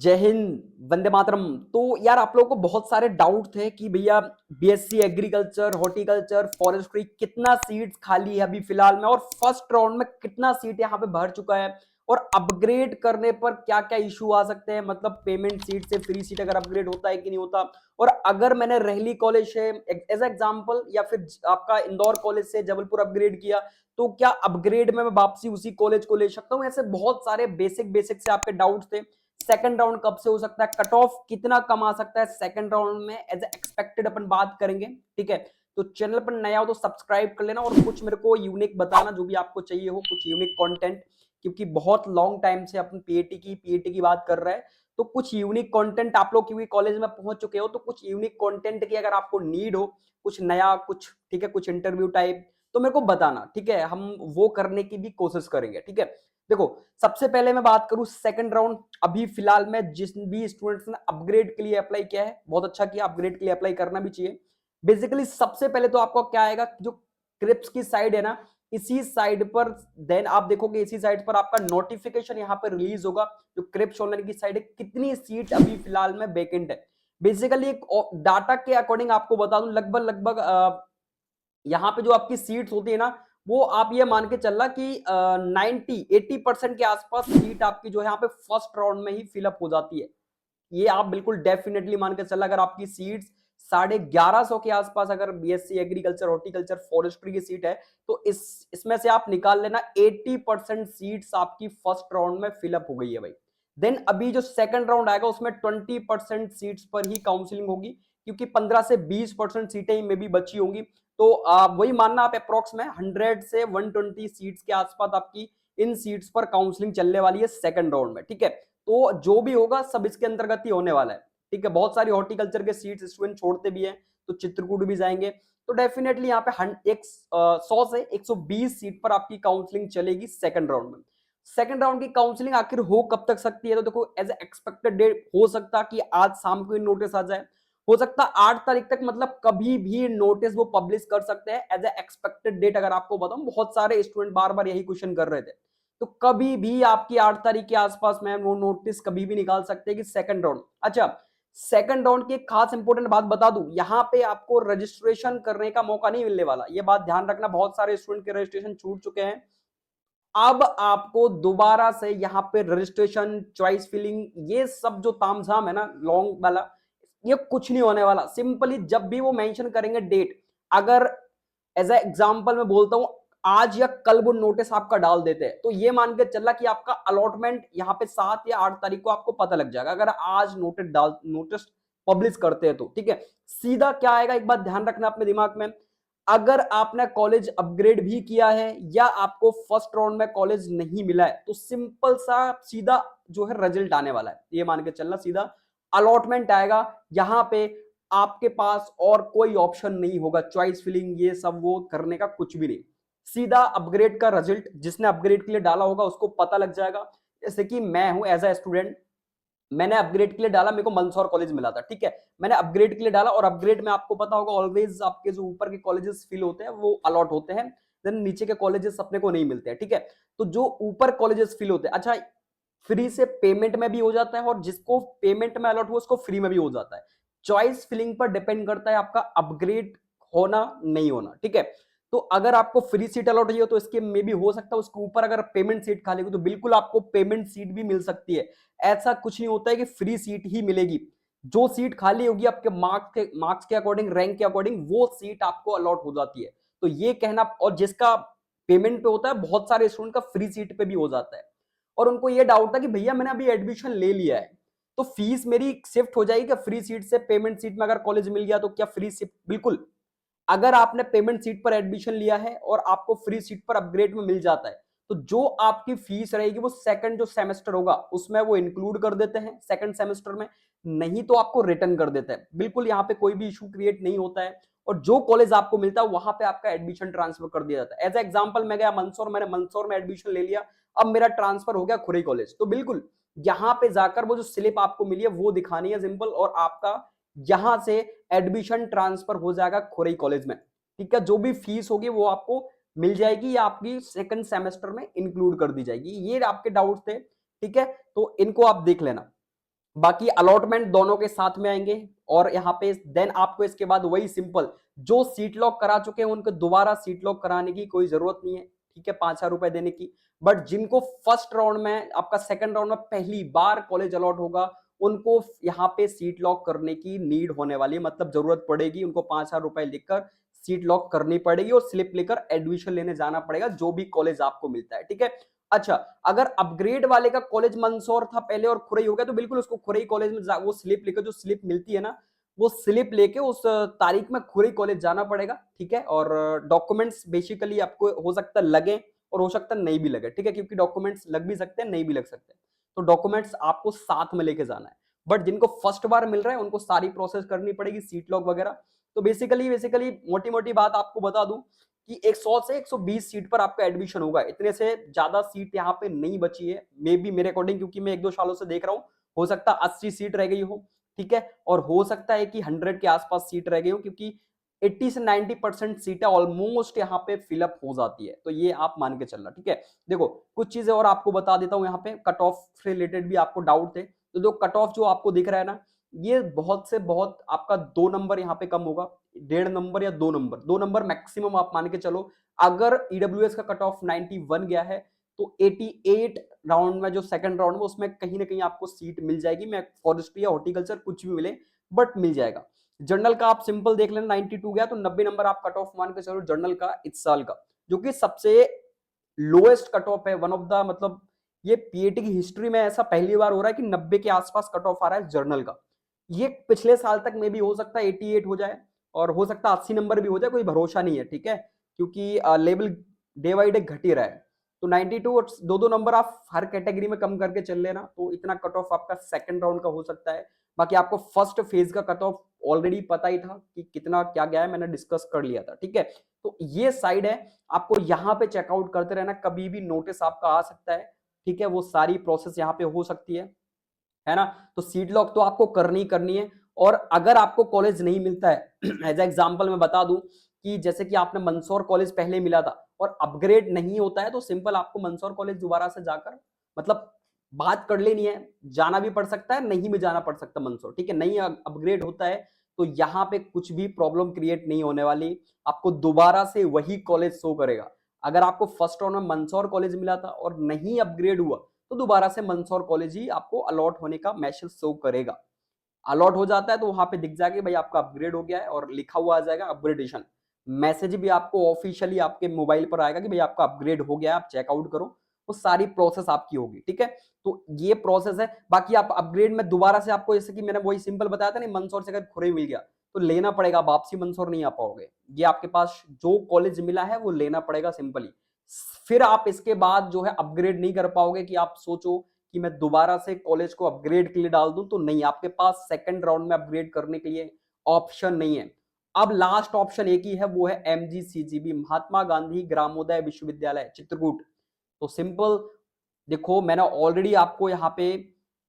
जय हिंद, वंदे मातरम। तो यार आप लोगों को बहुत सारे डाउट थे कि भैया बीएससी एग्रीकल्चर, हॉर्टिकल्चर, फॉरेस्ट्री कितना सीट्स खाली है अभी फिलहाल में, और फर्स्ट राउंड में कितना सीट यहाँ पे भर चुका है, और अपग्रेड करने पर क्या क्या इशू आ सकते हैं, मतलब पेमेंट सीट से फ्री सीट अगर अपग्रेड होता है कि नहीं होता। और अगर मैंने रहली कॉलेज से एज एग्जाम्पल या फिर आपका इंदौर कॉलेज से जबलपुर अपग्रेड किया, तो क्या अपग्रेड में मैं वापसी उसी कॉलेज को ले सकता हूँ? ऐसे बहुत सारे बेसिक बेसिक से आपके डाउट थे। सेकंड राउंड कब से हो सकता है, कट ऑफ कितना कम आ सकता है सेकंड राउंड में, एज एक्सपेक्टेड अपन बात करेंगे। ठीक है, तो चैनल पर नया हो तो सब्सक्राइब कर लेना, और कुछ मेरे को यूनिक बताना जो भी आपको चाहिए हो, कुछ यूनिक कंटेंट, क्योंकि बहुत लॉन्ग टाइम से अपन पीएटी की बात कर रहे हैं। तो कुछ यूनिक कंटेंट आप लोग क्योंकि कॉलेज में पहुंच चुके हो, तो कुछ यूनिक कंटेंट की अगर आपको नीड हो, कुछ नया, कुछ ठीक है, कुछ इंटरव्यू टाइप, तो मेरे को बताना। ठीक है, हम वो करने की भी कोशिश करेंगे। ठीक है, देखो सबसे पहले मैं बात करूं सेकंड राउंड। अभी फिलहाल में जिस भी स्टूडेंट्स ने अपग्रेड के लिए अप्लाई किया है, बहुत अच्छा किया, अपग्रेड के लिए अप्लाई करना भी चाहिए। बेसिकली सबसे पहले तो आपको क्या आएगा, जो क्रिप्स की साइड है ना, इसी साइड पर देन आप देखोगे, इसी साइड पर आपका नोटिफिकेशन यहाँ पर रिलीज होगा, जो क्रिप्स ऑनलाइन की साइड है, कितनी सीट अभी फिलहाल में वैकेंट है। बेसिकली एक डाटा के अकॉर्डिंग आपको बता दूं, लगभग लगभग यहाँ पे जो आपकी सीट्स होती है ना, वो आप ये मान के चलना कि 90-80% के आसपास सीट आपकी जो है यहाँ पे फर्स्ट राउंड में ही फिलअप हो जाती है। ये आप बिल्कुल डेफिनेटली मान के चलना, अगर आपकी सीट्स 1150 के आसपास अगर बीएससी एग्रीकल्चर, हॉर्टिकल्चर, फॉरेस्ट्री की सीट है, तो इसमें से आप निकाल लेना 80% सीट्स आपकी फर्स्ट राउंड में फिलअप हो गई है भाई। देन अभी जो सेकंड राउंड आएगा उसमें 20% सीट्स पर ही काउंसलिंग होगी, क्योंकि 15 से 20% सीटें ही में भी बची होंगी। तो वही मानना आप अप्रोक्स में 100 से 120 सीट्स के आसपास आपकी इन सीट्स पर काउंसलिंग चलने वाली है सेकंड राउंड में। ठीक है, तो जो भी होगा सब इसके अंतर्गत ही होने वाला है। ठीक है, बहुत सारी हॉर्टिकल्चर के सीट्स स्टूडेंट छोड़ते भी हैं, तो चित्रकूट भी जाएंगे। तो डेफिनेटली यहाँ पे 100 से 120 सीट पर आपकी काउंसलिंग चलेगी सेकंड राउंड में। सेकंड राउंड की काउंसलिंग आखिर हो कब तक सकती है, तो देखो एज एक्सपेक्टेड डेट हो सकता कि आज शाम को नोटिस आ जाए, हो सकता 8 तारीख तक, मतलब कभी भी नोटिस वो पब्लिश कर सकते हैं एज एक्सपेक्टेड डेट। अगर आपको बताऊं, बहुत सारे स्टूडेंट बार बार यही क्वेश्चन कर रहे थे, तो कभी भी आपकी 8 तारीख के आसपास में वो नोटिस कभी भी निकाल सकते हैं कि सेकंड राउंड। अच्छा, सेकंड राउंड की एक खास इंपॉर्टेंट बात बता दूं, यहां पे आपको रजिस्ट्रेशन करने का मौका नहीं मिलने वाला, ये बात ध्यान रखना। बहुत सारे स्टूडेंट के रजिस्ट्रेशन छूट चुके हैं, अब आपको दोबारा से यहाँ पे रजिस्ट्रेशन, चॉइस फिलिंग, ये सब जो तामझाम है ना लॉन्ग वाला, ये कुछ नहीं होने वाला। सिंपली जब भी वो मेंशन करेंगे डेट, अगर एज ए एग्जांपल मैं बोलता हूं आज या कल वो नोटिस आपका डाल देते हैं, तो ये मान के चलना कि आपका अलॉटमेंट यहाँ पे 7 या 8 तारीख को आपको पता लग जाएगा, अगर आज नोटिस पब्लिश करते हैं तो। ठीक है, सीधा क्या आएगा, एक बात ध्यान रखना अपने दिमाग में, अगर आपने कॉलेज अपग्रेड भी किया है या आपको फर्स्ट राउंड में कॉलेज नहीं मिला है, तो सिंपल सा सीधा जो है रिजल्ट आने वाला है, ये मान के चलना, सीधा अलॉटमेंट आएगा। यहां पे आपके पास और कोई ऑप्शन नहीं होगा, चॉइस फिलिंग ये सब वो करने का कुछ भी नहीं, सीधा अपग्रेड का रिजल्ट जिसने अपग्रेड के लिए डाला होगा उसको पता लग जाएगा। जैसे कि मैं हूं एज ए स्टूडेंट, मैंने अपग्रेड के लिए डाला, मेरे को मंदसौर कॉलेज मिला था। ठीक है, मैंने अपग्रेड के लिए डाला, और अपग्रेड में आपको पता होगा ऑलवेज आपके जो ऊपर के कॉलेजेस फिल होते हैं वो अलॉट होते हैं, देन नीचे के कॉलेजेस अपने को नहीं मिलते हैं। ठीक है, तो जो ऊपर कॉलेजेस फिल होते हैं, अच्छा, फ्री से पेमेंट में भी हो जाता है, और जिसको पेमेंट में अलॉट हुआ उसको फ्री में भी हो जाता है। चॉइस फिलिंग पर डिपेंड करता है आपका अपग्रेड होना नहीं होना। ठीक है, तो अगर आपको फ्री सीट अलॉट हुई हो तो इसके में भी हो सकता है उसके ऊपर अगर पेमेंट सीट खाली हो तो बिल्कुल आपको पेमेंट सीट भी मिल सकती है। ऐसा कुछ नहीं होता है कि फ्री सीट ही मिलेगी, जो सीट खाली होगी आपके मार्क्स के अकॉर्डिंग, रैंक के अकॉर्डिंग, वो सीट आपको अलॉट हो जाती है। तो ये कहना, और जिसका पेमेंट पे होता है, बहुत सारे स्टूडेंट का फ्री सीट पे भी हो जाता है, और उनको ये डाउट था कि भैया मैंने अभी एडमिशन ले लिया है, तो फीस मेरी शिफ्ट हो जाएगी क्या फ्री सीट से पेमेंट सीट में? अगर कॉलेज मिल गया तो क्या फ्री शिफ्ट? बिल्कुल। अगर आपने पेमेंट सीट पर एडमिशन लिया है और आपको फ्री सीट पर अपग्रेड में मिल जाता है, तो जो आपकी फीस रहेगी वो सेकंड जो सेमेस्टर होगा उसमें वो इंक्लूड कर देते हैं सेकंड सेमेस्टर में, नहीं तो आपको रिटर्न कर देते हैं। बिल्कुल यहाँ पे कोई भी इशू क्रिएट नहीं होता है, और जो कॉलेज आपको मिलता है वहां पे आपका एडमिशन ट्रांसफर कर दिया जाता है। एज एग्जाम्पल मैं गया मंदसौर, मैंने मंदसौर में एडमिशन ले लिया, अब मेरा ट्रांसफर हो गया खुरई कॉलेज, तो बिल्कुल यहाँ पे जाकर वो जो स्लिप आपको मिली है वो दिखानी है सिंपल, और आपका यहां से एडमिशन ट्रांसफर हो जाएगा खुरई कॉलेज में। ठीक है, जो भी फीस होगी वो आपको मिल जाएगी या आपकी सेकंड सेमेस्टर में इंक्लूड कर दी जाएगी। ये आपके डाउट थे, ठीक है, तो इनको आप देख लेना। बाकी अलॉटमेंट दोनों के साथ में आएंगे। और यहाँ पे देन आपको इसके बाद वही सिंपल, जो सीट लॉक करा चुके हैं उनको दोबारा सीट लॉक कराने की कोई जरूरत नहीं है, ठीक है, 5,000 रुपए देने की। बट जिनको फर्स्ट राउंड में, आपका सेकंड राउंड में पहली बार कॉलेज अलॉट होगा, उनको यहाँ पे सीट लॉक करने की नीड होने वाली है, मतलब जरूरत पड़ेगी, उनको 5,000 रुपए लिखकर सीट लॉक करनी पड़ेगी और स्लिप लेकर एडमिशन लेने जाना पड़ेगा जो भी कॉलेज आपको मिलता है, ठीक है। अच्छा, अगर अपग्रेड वाले का कॉलेज मंदसौर था पहले और खुरई हो गया, तो बिल्कुल उसको खुरई कॉलेज में वो स्लिप लेकर, जो स्लिप मिलती है ना, वो स्लिप लेके उस तारीख में खुरई कॉलेज जाना पड़ेगा, ठीक है। और डॉक्यूमेंट्स बेसिकली आपको हो सकता है लगे और हो सकता है नहीं भी लगे, ठीक है, क्योंकि डॉक्यूमेंट्स लग भी सकते हैं, नहीं भी लग सकते, तो डॉक्यूमेंट्स आपको साथ में लेके जाना है। बट जिनको फर्स्ट बार मिल रहा है उनको सारी प्रोसेस करनी पड़ेगी, सीट लॉक वगैरह। तो बेसिकली मोटी मोटी बात आपको बता दूं कि 100 से 120 सीट पर आपका एडमिशन होगा, इतने से ज्यादा सीट यहाँ पे नहीं बची है, मे बी मेरे अकॉर्डिंग, क्योंकि मैं 1-2 सालों से देख रहा हूँ, हो सकता है 80 सीट रह गई हो, ठीक है, और हो सकता है कि 100 के आसपास सीट रह गई हो, क्योंकि 80 से 90% सीटें ऑलमोस्ट यहाँ पे फिलअप हो जाती है, तो ये आप मान के चलना, ठीक है। देखो कुछ चीजें और आपको बता देता हूँ, यहाँ पे कट ऑफ से रिलेटेड भी आपको डाउट थे, तो जो कट ऑफ जो आपको दिख रहा है ना, ये बहुत से बहुत आपका 2 नंबर यहाँ पे कम होगा, 1.5 नंबर या 2 नंबर मैक्सिमम आप मान के चलो। अगर ईडब्ल्यूएस का कट ऑफ 91 गया है तो 88 राउंड में, जो सेकंड राउंड में, उसमें कहीं ना कहीं आपको सीट मिल जाएगी, मैं फॉरेस्ट्री या हॉर्टिकल्चर कुछ भी मिले, बट मिल जाएगा। जर्नल का आप सिंपल देख लेना, 92 गया तो 90 नंबर आप कट ऑफ मान के चलो जर्नल का इस साल का, जो कि सबसे लोएस्ट कट ऑफ है, वन ऑफ द, मतलब ये पीएटी की हिस्ट्री में ऐसा पहली बार हो रहा है कि 90 के आसपास कट ऑफ आ रहा है जर्नल का। ये पिछले साल तक में भी हो सकता है 88 हो जाए, और हो सकता है 80 नंबर भी हो जाए, कोई भरोसा नहीं है, ठीक है, क्योंकि लेवल डे बाई डे घट ही रहा है। तो 92 और 2-2 नंबर आप हर कैटेगरी में कम करके चल लेना, तो इतना कट ऑफ आपका सेकंड राउंड का हो सकता है। बाकी आपको फर्स्ट फेज का कट ऑफ ऑलरेडी पता ही था कि कितना क्या गया है, मैंने डिस्कस कर लिया था, ठीक है। तो ये साइड है, आपको यहाँ पे चेकआउट करते रहना, कभी भी नोटिस आपका आ सकता है, ठीक है, वो सारी प्रोसेस यहाँ पे हो सकती है ना। तो सीट लॉक तो आपको करनी है। और अगर आपको कॉलेज नहीं मिलता है एज एग्जांपल मैं बता दूं कि जैसे कि आपने मंदसौर कॉलेज पहले मिला था और अपग्रेड नहीं होता है, तो सिंपल आपको मंदसौर कॉलेज दोबारा से जाकर, मतलब बात कर लेनी है, जाना भी पड़ सकता है, नहीं भी जाना पड़ सकता मंदसौर, ठीक है, नहीं अपग्रेड होता है तो यहाँ पे कुछ भी प्रॉब्लम क्रिएट नहीं होने वाली, आपको दोबारा से वही कॉलेज शो करेगा। अगर आपको फर्स्ट राउंड में मंदसौर कॉलेज मिला था और नहीं अपग्रेड हुआ, तो दोबारा से मंदसौर कॉलेज ही आपको अलॉट होने का मैसेज शो करेगा। अलॉट हो जाता है तो वहां पे दिख जाएगा भाई आपका अपग्रेड हो गया है, और लिखा हुआ आ जाएगा अपग्रेडेशन, मैसेज भी आपको ऑफिशियली आपके मोबाइल पर आएगा कि भाई आपका अपग्रेड हो गया है, आप चेकआउट करो, वो सारी प्रोसेस आपकी होगी, ठीक है। तो ये प्रोसेस है। बाकी आप अपग्रेड में दोबारा से आपको, जैसे कि मैंने वही सिंपल बताया था नहीं, मंदसौर से अगर खुरे मिल गया तो लेना पड़ेगा, वापसी मंदसौर नहीं आ पाओगे, ये आपके पास जो कॉलेज मिला है वो लेना पड़ेगा सिंपली। फिर आप इसके बाद जो है अपग्रेड नहीं कर पाओगे कि आप सोचो कि मैं दोबारा से कॉलेज को अपग्रेड के लिए डाल दूं, तो नहीं, आपके पास सेकंड राउंड में अपग्रेड करने के लिए ऑप्शन नहीं है। अब लास्ट ऑप्शन एक ही है, वो है एमजीसीजीबी, महात्मा गांधी ग्रामोदय विश्वविद्यालय चित्रकूट। तो सिंपल देखो, मैंने ऑलरेडी आपको यहाँ पे,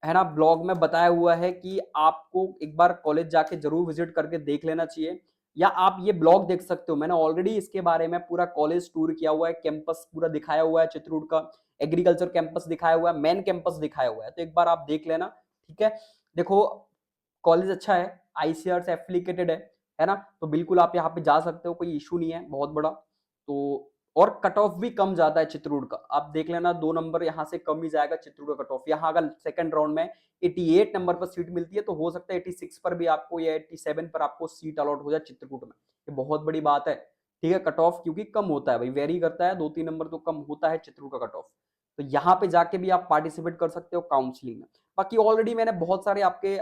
है ना, ब्लॉग में बताया हुआ है कि आपको एक बार कॉलेज जाके जरूर विजिट करके देख लेना चाहिए, या आप ये ब्लॉग देख सकते हो, मैंने ऑलरेडी इसके बारे में पूरा कॉलेज टूर किया हुआ है, कैंपस पूरा दिखाया हुआ है चित्रकूट का, एग्रीकल्चर कैंपस दिखाया हुआ है, मेन कैंपस दिखाया हुआ है, तो एक बार आप देख लेना, ठीक है। देखो कॉलेज अच्छा है, आईसीआर से एफिलिएटेड है ना, तो बिल्कुल आप यहाँ पे जा सकते हो, कोई इशू नहीं है बहुत बड़ा। तो और कट ऑफ भी कम जाता है चित्रकूट का, आप देख लेना, 2 नंबर यहाँ से कम ही जाएगा चित्रकूट का कट ऑफ। यहाँ अगर सेकंड राउंड में 88 नंबर पर सीट मिलती है, तो हो सकता है 86 पर भी आपको या 87 पर आपको सीट अलॉट हो जाए चित्रकूट में, ये बहुत बड़ी बात है, ठीक है। कट ऑफ क्योंकि कम होता है भाई, वेरी करता है, 2-3 नंबर तो कम होता है चित्रकूट का कट ऑफ। तो यहाँ पे जाके भी आप पार्टिसिपेट कर सकते हो काउंसलिंग में। बाकी ऑलरेडी मैंने बहुत सारे आपके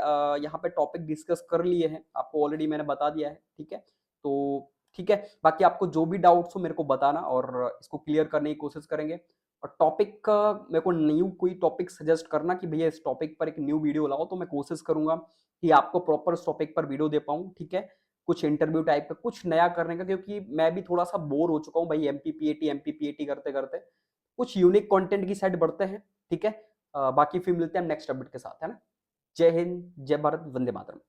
यहाँ पे टॉपिक डिस्कस कर लिए हैं, आपको ऑलरेडी मैंने बता दिया है, ठीक है। तो ठीक है, बाकी आपको जो भी डाउट्स हो मेरे को बताना, और इसको क्लियर करने की कोशिश करेंगे। और टॉपिक मेरे को न्यू कोई टॉपिक सजेस्ट करना कि भैया इस टॉपिक पर एक न्यू वीडियो लाओ, तो मैं कोशिश करूंगा कि आपको प्रॉपर उस टॉपिक पर वीडियो दे पाऊँ, ठीक है। कुछ इंटरव्यू टाइप का कुछ नया करने का, क्योंकि मैं भी थोड़ा सा बोर हो चुका हूँ भाई, एमपीपीएटी करते करते, कुछ यूनिक कंटेंट की साइड बढ़ते हैं, ठीक है। बाकी फिर मिलते हैं नेक्स्ट अपडेट के साथ, है ना। जय हिंद, जय भारत, वंदे मातरम।